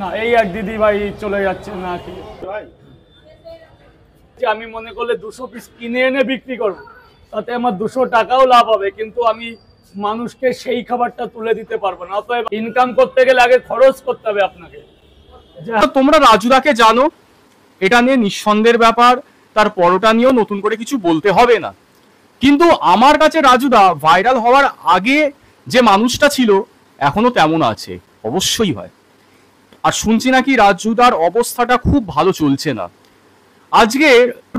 না এই এক দিদি ভাই চলে যাচ্ছে না কি আমি মনে করলে 200 পিস কিনে এনে বিক্রি করব তাতে আমার 200 টাকাও লাভ হবে, কিন্তু আমি মানুষকে সেই খাবারটা তুলে দিতে পারবো না। অতএব ইনকাম করতে গেলে আগে খরচ করতে হবে আপনাকে। তোমরা রাজুদাকে জানো, এটা নিয়ে নিঃসন্দেহের ব্যাপার, তার পরোটা নিয়েও নতুন করে কিছু বলতে হবে না। কিন্তু আমার কাছে রাজুদা ভাইরাল হওয়ার আগে যে মানুষটা ছিল এখনো তেমন আছে, অবশ্যই হয়। আর শুনছি নাকি রাজুদার অবস্থাটা খুব ভালো চলছে না। আজকে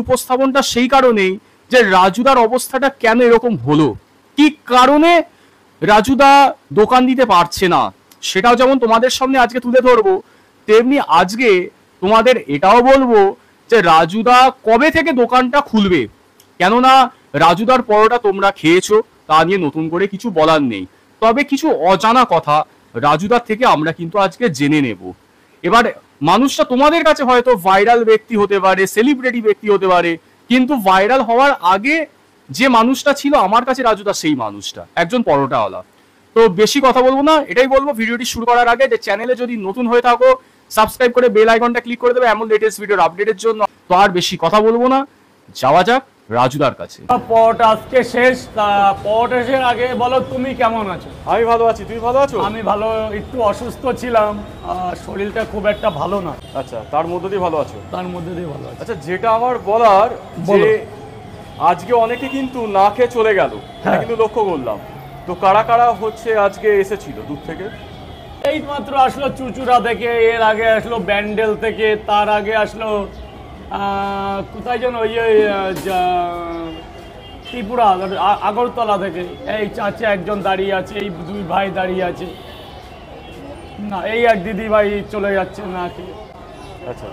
উপস্থাপনটা সেই কারণেই যে রাজুদার অবস্থাটা কেন এরকম হলো, কি কারণে রাজুদা দোকান দিতে পারছে না, সেটাও যেমন তোমাদের সামনে আজকে তুলে ধরবো, তেমনি আজকে তোমাদের এটাও বলবো যে রাজুদা কবে থেকে দোকানটা খুলবে। কেননা রাজুদার পরোটা তোমরা খেয়েছো, তা নিয়ে নতুন করে কিছু বলার নেই, তবে কিছু অজানা কথা রাজুদার থেকে আমরা কিন্তু আজকে জেনে নেব। এবার মানুষটা তোমাদের কাছে হয়তো ভাইরাল ব্যক্তি হতে পারে, সেলিব্রিটি ব্যক্তি হতে পারে, কিন্তু ভাইরাল হওয়ার আগে যে মানুষটা ছিল আমার কাছে রাজুদা সেই মানুষটা একজন পরোটাওয়ালা। তো বেশি কথা বলবো না, এটাই বলবো ভিডিওটি শুরু করার আগে যে চ্যানেলে যদি নতুন হয়ে থাকো সাবস্ক্রাইব করে বেল আইকনটা ক্লিক করে দেবে এমন লেটেস্ট ভিডিওর আপডেটের জন্য। তো আর বেশি কথা বলবো না, যাওয়া যাক রাজুদার কাছে। পরোটা আজকে শেষ। পরোটা শেষের আগে বলো তুমি কেমন আছো? আমি ভালো আছি, তুই ভালো আছো? আমি ভালো, একটু অসুস্থ ছিলাম, শরীরটা খুব একটা ভালো না। আচ্ছা, তার মধ্যে দিয়ে ভালো আছো? তার মধ্যে দিয়ে ভালো আছে। আচ্ছা, যেটা আমার বলার যে আজকে অনেকে কিন্তু না খেয়ে চলে গেল, কিন্তু লক্ষ্য করলাম, তো কারা কারা হচ্ছে আজকে এসেছিল দূর থেকে? এই মাত্র আসলো চুচুড়া থেকে, এর আগে আসলো ব্যান্ডেল থেকে, তার আগে আসলো কোথায় যেন ওই ত্রিপুরা আগরতলা থেকে। এই চাচা একজন দাঁড়িয়ে আছে, এই দুই ভাই দাঁড়িয়ে আছে। না এই এক দিদি ভাই চলে যাচ্ছে না কি। আচ্ছা,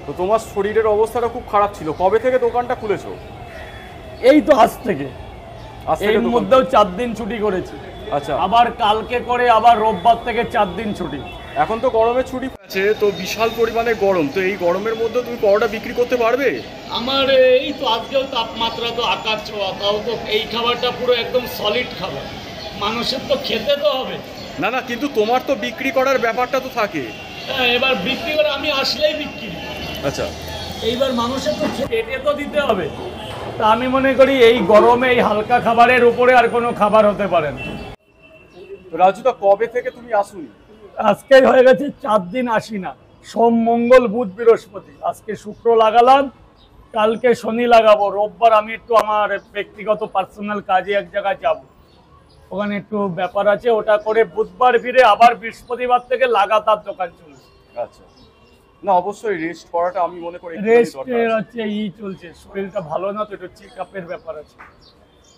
তো তোমার শরীরের অবস্থাটা খুব খারাপ ছিল, কবে থেকে দোকানটা খুলেছো? এই তো আজ থেকে, এর মধ্যেও 4 দিন ছুটি করেছি। আচ্ছা, আবার কালকে করে আবার রোববার থেকে 4 দিন ছুটি। এখন তো গরমের ছুটি আছে, তো বিশাল পরিমাণে গরম, তো এই গরমের মধ্যে তুমি পরোটা বিক্রি করতে পারবে? আমার এই তো আজকেও তাপমাত্রা তো আকাশ ছোঁয়া, তাও তো এই খাবারটা পুরো একদম সলিড খাবার, মানুষের তো খেতে তো হবে। না না, কিন্তু তোমার তো বিক্রি করার ব্যাপারটা তো থাকে। হ্যাঁ, এবার বিক্রি করে আমি আসলেই বিক্রি। আচ্ছা, এইবার মানুষের তো খেতে তো দিতে হবে। তা আমি মনে করি এই গরমে এই হালকা খাবারের উপরে আর কোনো খাবার হতে পারে না। রাজুদা কবে থেকে তুমি আসুনি? আজকে হয়ে গেছে 4 দিন আসি না। সোম মঙ্গল বুধ বৃহস্পতি, আজকে শুক্র লাগালাম, কালকে শনি লাগাবো, রোববার আমি একটু আমার ব্যক্তিগত পার্সোনাল কাজে এক জায়গায় যাব, ওখানে একটু ব্যাপার আছে, ওটা করে বুধবার ফিরে আবার বৃহস্পতিবার থেকে লাগাতার দোকান চলছে। আচ্ছা, না অবশ্যই রেস্ট করাটা আমি মনে করি রেস্টের হচ্ছে চলছে, শরীরটা ভালো না তো, একটু চেক আপের ব্যাপার আছে।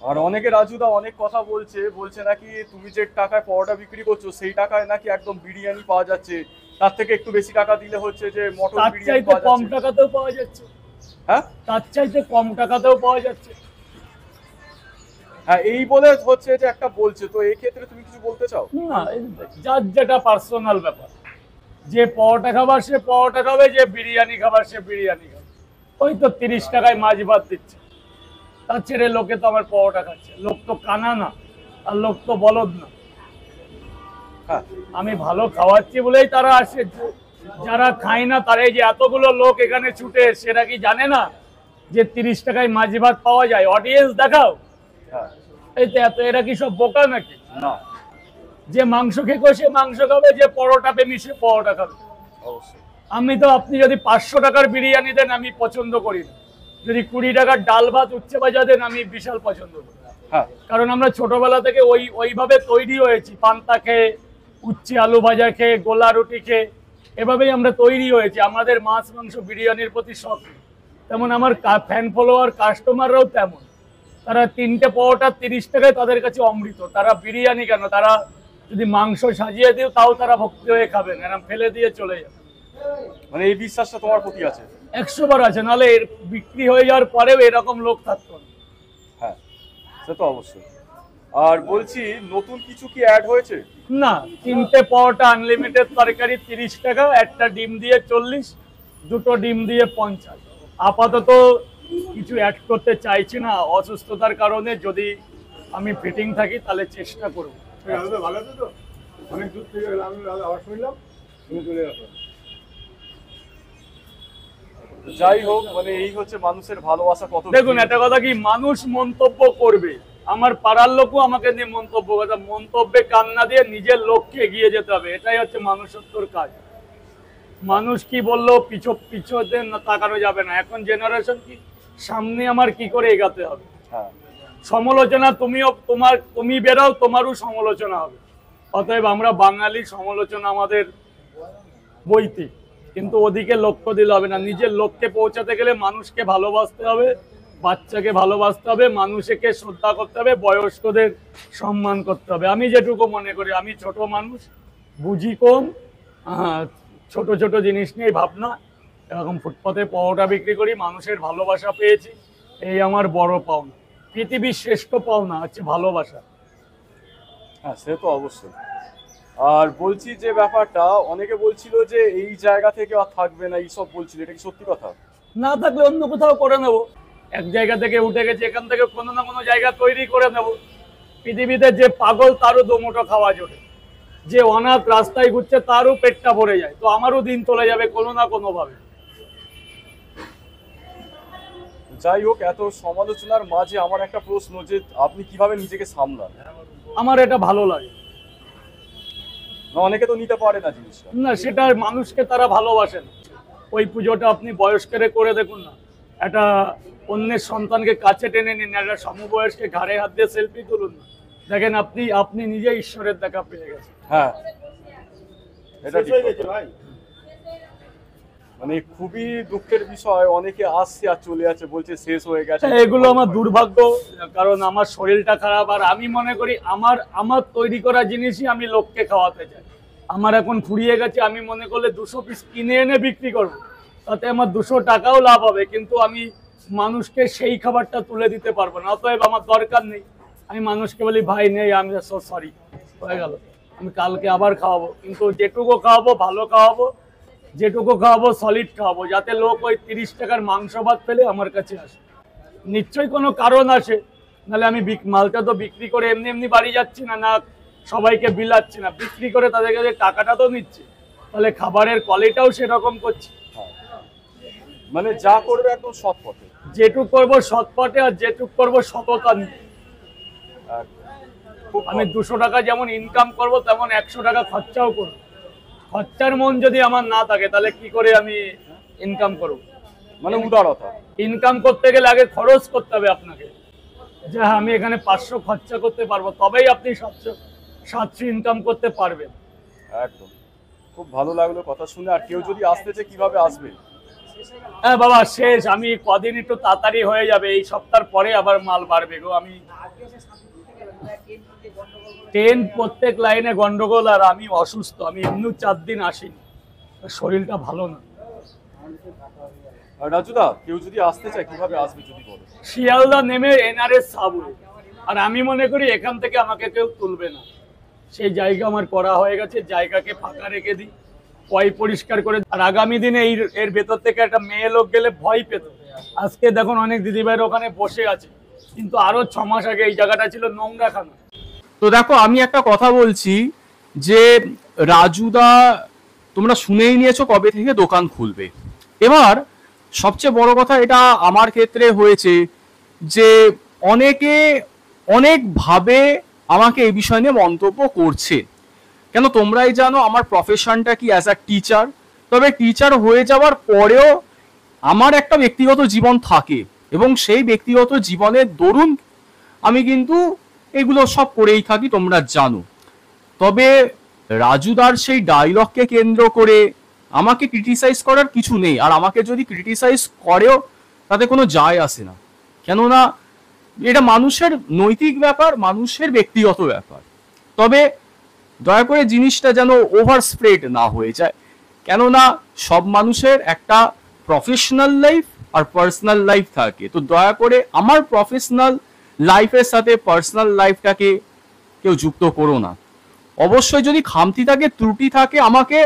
আর অনেকে রাজুদা অনেক কথা বলছে নাকি তুমি যে টাকায় পরোটা বিক্রি করছো সেই টাকায় নাকি একদম বিরিয়ানি পাওয়া যাচ্ছে, তার থেকে একটু বেশি টাকা দিলে হচ্ছে যে মটন বিরিয়ানি পাওয়া যাচ্ছে। কম টাকাতেও পাওয়া যাচ্ছে। হ্যাঁ, তার চাইতে কম টাকাতেও পাওয়া যাচ্ছে। হ্যাঁ, এই বলে হচ্ছে যে একটা বলছে, তো এই ক্ষেত্রে তুমি কিছু বলতে চাও? না, যার যেটা পার্সোনাল ব্যাপার, যে পরোটা খাবার সে পরোটা খাবে, যে বিরিয়ানি খাবার সে বিরিয়ানি খাবে। ওই তো 30 টাকায় মাছ ভাত দিচ্ছে, তার ছেড়ে লোকে তো আমার পরোটা খাচ্ছে। লোক তো কানা না, আর লোক তো বলদ না। আমি ভালো খাওয়াচ্ছি বলেই তারা আসে। যারা খায় না তারা, এই যে এতগুলো লোক এখানে ছুটে, সেটা কি জানে না যে 30 টাকায় মাছ ভাত পাওয়া যায়? অডিয়েন্স দেখাও। এই তো এত, এরা কি সব বোকা নাকি? না, যে মাংস খেয়ে সে মাংস খাবে, যে পরোটা প্রেমী সে পরোটা খাবে। আমি তো, আপনি যদি 500 টাকার বিরিয়ানি দেন আমি পছন্দ করি না, যদি 20 টাকার ডাল ভাত উচ্ছে ভাজা দেন আমি বিশাল পছন্দ করি। কারণ আমরা ছোটবেলা থেকে ওইভাবে তৈরি হয়েছি, পান্তা খেয়ে, উচ্ছে আলু ভাজা খেয়ে, গোলা রুটি খেয়ে, এভাবেই আমরা তৈরি হয়েছি। আমাদের মাছ মাংস বিরিয়ানির প্রতি শখ। তেমন আমার ফ্যান ফলোয়ার কাস্টমাররাও তেমন। তারা 3টে পরোটা 30 টাকায় তাদের কাছে অমৃত। তারা বিরিয়ানি কেন, তারা যদি মাংস সাজিয়ে দিও তাও তারা ভক্তি হয়ে খাবেন, এরকম ফেলে দিয়ে চলে যাবে। মানে এই বিশ্বাসটা তোমার প্রতি আছে? 100 বার আছে, নাহলে এর বিক্রি হয়ে যাওয়ার পরেও এরকম লোক থাকতো না। হ্যাঁ, সে তো অবশ্যই। আর বলছি, নতুন কিছু কি অ্যাড হয়েছে? না, 3টে পরোটা আনলিমিটেড তরকারি 30 টাকা, একটা ডিম দিয়ে 40, 2টো ডিম দিয়ে 50। আপাতত কিছু অ্যাড করতে চাইছি না, অসুস্থতার কারণে। যদি আমি ফিটিং থাকি তাহলে চেষ্টা করব। ভালো তো, অনেক দূর থেকে আমি আবার শুনলাম যাই হোক, মানে এই হচ্ছে মানুষের ভালোবাসা কত। দেখুন একটা কথা কি, মানুষ মন্তব্য করবে, আমার পাড়ার লোকও আমাকে নিয়ে মন্তব্য করে, মন্তব্যে কান না দিয়ে নিজের লক্ষ্যে এগিয়ে যেতে হবে, এটাই হচ্ছে মানুষত্বর কাজ। মানুষ কি বললো পিছতে তাকানো যাবে না। এখন জেনারেশন কি, সামনে আমার কি করে এগাতে হবে। হ্যাঁ, সমালোচনা তুমি বেরাও, তোমারও সমালোচনা হবে। অতএব আমরা বাঙালি, সমালোচনা আমাদের বইতে, কিন্তু ওদিকে লক্ষ্য দিলে হবে না। নিজের লক্ষ্যে পৌঁছাতে গেলে মানুষকে ভালোবাসতে হবে, বাচ্চাকে ভালোবাসতে হবে, মানুষকে শ্রদ্ধা করতে হবে, বয়স্কদের সম্মান করতে হবে। আমি যেটুকু মনে করি, আমি ছোট মানুষ, বুঝি কম, ছোট ছোট জিনিস নিয়ে ভাবনা, এরকম ফুটপাতে পরোটা বিক্রি করি, মানুষের ভালোবাসা পেয়েছি, এই আমার বড় পাওনা। পৃথিবীর শ্রেষ্ঠ পাওনা হচ্ছে ভালোবাসা। হ্যাঁ, সে তো অবশ্যই। আর বলছি যে ব্যাপারটা, অনেকে বলছিল যে এই জায়গা থেকে আর থাকবে না, এইসব বলছিল, এটা কি সত্যি কথা? না থাকলে অন্য কোথাও করে নেব। এক জায়গা থেকে উঠে গেছে, এখান থেকে কোনো না কোনো জায়গা তৈরি করে নেব। পৃথিবীতে যে পাগল তারও দোমোটো খাওয়া জোটে, যে অনাথ রাস্তায় ঘুরছে তারও পেটটা ভরে যায়, তো আমারও দিন চলে যাবে কোনো না কোনো ভাবে। যাই হোক, এত সমালোচনার মাঝে আমার একটা প্রশ্ন, যে আপনি কিভাবে নিজেকে সামলান? আমার এটা ভালো লাগে না, অনেকে তো নিতে পারে না জিনিসটা। না, সেটা মানুষকে তারা ভালোবাসেন। ওই পুজোটা আপনি বয়স্করে করে দেখুন না, একটা অন্যের সন্তানকে কাছে টেনে নিন, একটা সমবয়স্কে ঘাড়ে হাত দিয়ে সেলফি তুলুন না, দেখেন আপনি নিজে ঈশ্বরের দেখা পেয়ে গেছেন। হ্যাঁ, এটা ঠিক কথা। মানে খুবই দুঃখের বিষয়, অনেকে আসছে আর চলে যাচ্ছে, বলছে শেষ হয়ে গেছে। এগুলো আমার দুর্ভাগ্য, কারণ আমার শরীরটা খারাপ, আর আমি মনে করি আমার তৈরি করা জিনিসই আমি লোককে খাওয়াতে চাই। আমার এখন ফুরিয়ে গেছে, আমি মনে করলে 200 পিস কিনে এনে বিক্রি করব, তাতে আমার 200 টাকাও লাভ হবে, কিন্তু আমি মানুষকে সেই খাবারটা তুলে দিতে পারবো না। অতএব আমার দরকার নেই, আমি মানুষকে বলি ভাই নেই, আমি সরি, হয়ে গেল, আমি কালকে আবার খাওয়াবো, কিন্তু যেটুকু খাওয়াবো ভালো খাওয়াবো, যেটুকু খাওয়াবো সলিড খাওয়াবো, যাতে লোক ওই 30 টাকার মাংস ভাত পেলে আমার কাছে আসে। নিশ্চয়ই কোনো কারণ আছে, নাহলে আমি মালটা তো বিক্রি করে এমনি এমনি বাড়ি যাচ্ছি না, না সবাইকে বিলাচ্ছি না, বিক্রি করে তাদের কাছে টাকাটা তো নিচ্ছি, তাহলে খাবারের কোয়ালিটিটাও সেরকম করছি। মানে যা করবে একদম সৎ পথে, যেটুক করবো সৎ পথে, আর যেটুক করবো সততা নিয়ে। আমি 200 টাকা যেমন ইনকাম করব, তেমন 100 টাকা খরচাও করবো। খরচার মন যদি আমার না থাকে, তাহলে কি করে আমি ইনকাম করব? মানে উদারতা। ইনকাম করতে গেলে আগে খরচ করতে হবে আপনাকে, যে হ্যাঁ আমি এখানে 500 খরচা করতে পারবো, তবেই আপনি 700 ইনকাম করতে পারবেন। একদম, খুব ভালো লাগলো কথা শুনে। আর কেউ যদি আসতে চায় কিভাবে আসবে? হ্যাঁ বাবা, শেষ, আমি কদিন একটু তাড়াতাড়ি হয়ে যাবে, এই সপ্তাহ পরে আবার মাল বাড়বে গো। আমি ট্রেন প্রত্যেক লাইনে গন্ডগোল, আর আমি অসুস্থ, আমি এমনি 4 দিন আসিনি, শরীরটা ভালো না। রাজুদা, কেউ যদি আসতে চায় কিভাবে আসবে যদি বলো? শিয়ালদা নেমে NRS সাবওয়ে, আর আমি মনে করি এখান থেকে আমাকে কেউ তুলবে না, সেই জায়গা আমার করা হয়ে গেছে, জায়গাকে ফাঁকা রেখে দিই, পয় পরিষ্কার করে। আর আগামী দিনে এর ভেতর থেকে একটা মেয়ে লোক গেলে ভয় পেত, আজকে দেখুন অনেক দিদিভাইয়ের ওখানে বসে আছে, কিন্তু আরো 6 মাস আগে এই জায়গাটা ছিল নোংরাখানা। তো দেখো, আমি একটা কথা বলছি যে রাজুদা, তোমরা শুনেই নিয়েছো কবে থেকে দোকান খুলবে। এবার সবচেয়ে বড় কথা এটা আমার ক্ষেত্রে হয়েছে যে অনেকে অনেকভাবে আমাকে এই বিষয় নিয়ে মন্তব্য করছে। কেন, তোমরাই জানো আমার প্রফেশনটা কি, অ্যাজ আ টিচার। তবে টিচার হয়ে যাওয়ার পরেও আমার একটা ব্যক্তিগত জীবন থাকে, এবং সেই ব্যক্তিগত জীবনের দরুন আমি কিন্তু এগুলো সব করেই থাকি, তোমরা জানো। তবে রাজুদার সেই ডায়লগকে কেন্দ্র করে আমাকে ক্রিটিসাইজ করার কিছু নেই, আর আমাকে যদি ক্রিটিসাইজ করেও তাতে কোনো যায় আসে না, কেননা এটা মানুষের নৈতিক ব্যাপার, মানুষের ব্যক্তিগত ব্যাপার। তবে দয়া করে জিনিসটা যেন ওভার স্প্রেড না হয়ে যায়, কেননা সব মানুষের একটা প্রফেশনাল লাইফ আর পার্সোনাল লাইফ থাকে। তো দয়া করে আমার প্রফেশনাল লাইফের সাথে পার্সোনাল লাইফটাকে কেউ যুক্ত করো না। অবশ্যই যদি খামতি থাকে, ত্রুটি থাকে, আমাকে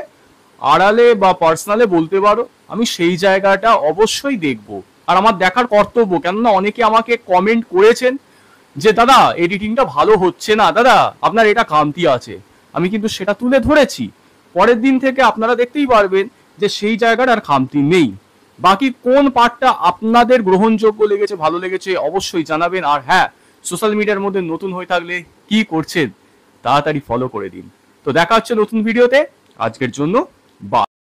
আড়ালে বা পার্সোনালে বলতে পারো, আমি সেই জায়গাটা অবশ্যই দেখব, আর আমার দেখার কর্তব্য। কেননা অনেকে আমাকে কমেন্ট করেছেন যে দাদা এডিটিংটা ভালো হচ্ছে না, দাদা আপনার এটা খামতি আছে, আমি কিন্তু সেটা তুলে ধরেছি। পরের দিন থেকে আপনারা দেখতেই পারবেন যে সেই জায়গার আর খামতি নেই। বাকি কোন পার্টটা আপনাদের গ্রহণযোগ্য লেগেছে, ভালো লেগেছে অবশ্যই জানাবেন। আর হ্যাঁ, সোশ্যাল মিডিয়ার মধ্যে নতুন হয়ে থাকলে কি করছেন তাড়াতাড়ি ফলো করে দিন। তো দেখা হচ্ছে নতুন ভিডিওতে, আজকের জন্য বাই।